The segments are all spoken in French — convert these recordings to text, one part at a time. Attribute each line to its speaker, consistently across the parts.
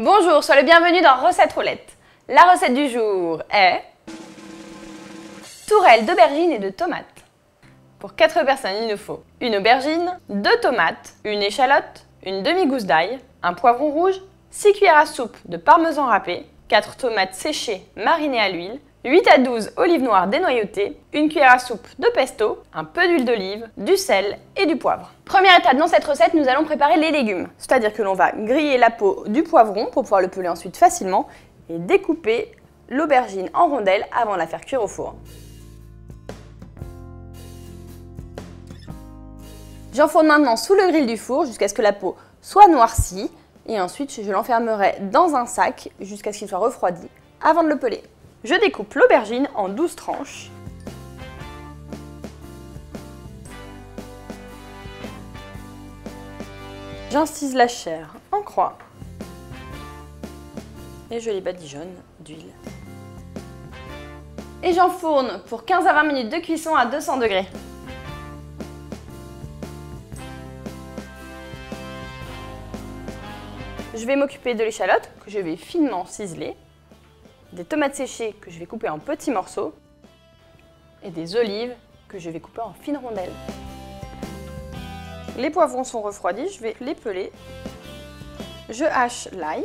Speaker 1: Bonjour, sois le bienvenu dans Recette Roulette. La recette du jour est tourelle d'aubergines et de tomates. Pour 4 personnes, il nous faut une aubergine, 2 tomates, une échalote, une demi-gousse d'ail, un poivron rouge, 6 cuillères à soupe de parmesan râpé, 4 tomates séchées marinées à l'huile, 8 à 12 olives noires dénoyautées, une cuillère à soupe de pesto, un peu d'huile d'olive, du sel et du poivre. Première étape dans cette recette, nous allons préparer les légumes. C'est-à-dire que l'on va griller la peau du poivron pour pouvoir le peler ensuite facilement et découper l'aubergine en rondelles avant de la faire cuire au four. J'enfourne maintenant sous le grill du four jusqu'à ce que la peau soit noircie et ensuite je l'enfermerai dans un sac jusqu'à ce qu'il soit refroidi avant de le peler. Je découpe l'aubergine en 12 tranches. J'incise la chair en croix et je les badigeonne d'huile. Et j'enfourne pour 15 à 20 minutes de cuisson à 200 degrés. Je vais m'occuper de l'échalote que je vais finement ciseler, des tomates séchées que je vais couper en petits morceaux et des olives que je vais couper en fines rondelles. Les poivrons sont refroidis, je vais les peler. Je hache l'ail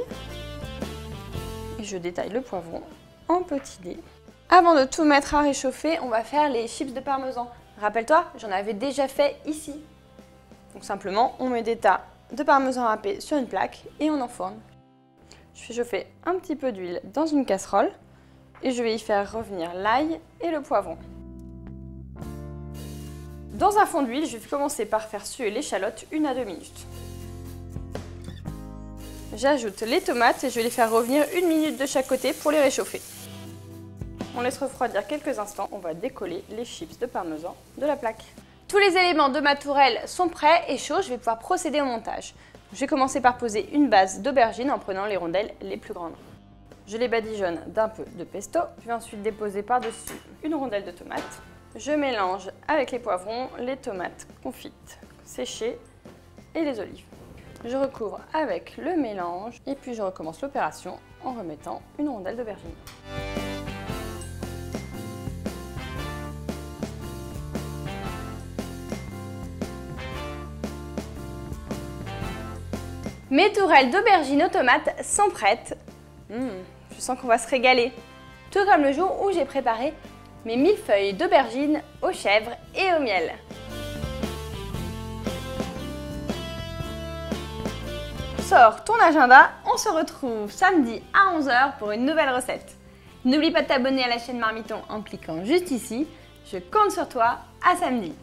Speaker 1: et je détaille le poivron en petits dés. Avant de tout mettre à réchauffer, on va faire les chips de parmesan. Rappelle-toi, j'en avais déjà fait ici. Donc simplement, on met des tas de parmesan râpé sur une plaque et on enfourne. Je fais chauffer un petit peu d'huile dans une casserole et je vais y faire revenir l'ail et le poivron. Dans un fond d'huile, je vais commencer par faire suer l'échalote 1 à 2 minutes. J'ajoute les tomates et je vais les faire revenir 1 minute de chaque côté pour les réchauffer. On laisse refroidir quelques instants, on va décoller les chips de parmesan de la plaque. Tous les éléments de ma tourelle sont prêts et chauds, je vais pouvoir procéder au montage. Je vais commencer par poser une base d'aubergine en prenant les rondelles les plus grandes. Je les badigeonne d'un peu de pesto. Je vais ensuite déposer par-dessus une rondelle de tomate. Je mélange avec les poivrons, les tomates confites, séchées et les olives. Je recouvre avec le mélange et puis je recommence l'opération en remettant une rondelle d'aubergine. Mes tourelles d'aubergine aux tomates sont prêtes. Je sens qu'on va se régaler. Tout comme le jour où j'ai préparé mes millefeuilles d'aubergine aux chèvres et au miel. Sors ton agenda, on se retrouve samedi à 11 h pour une nouvelle recette. N'oublie pas de t'abonner à la chaîne Marmiton en cliquant juste ici. Je compte sur toi, à samedi.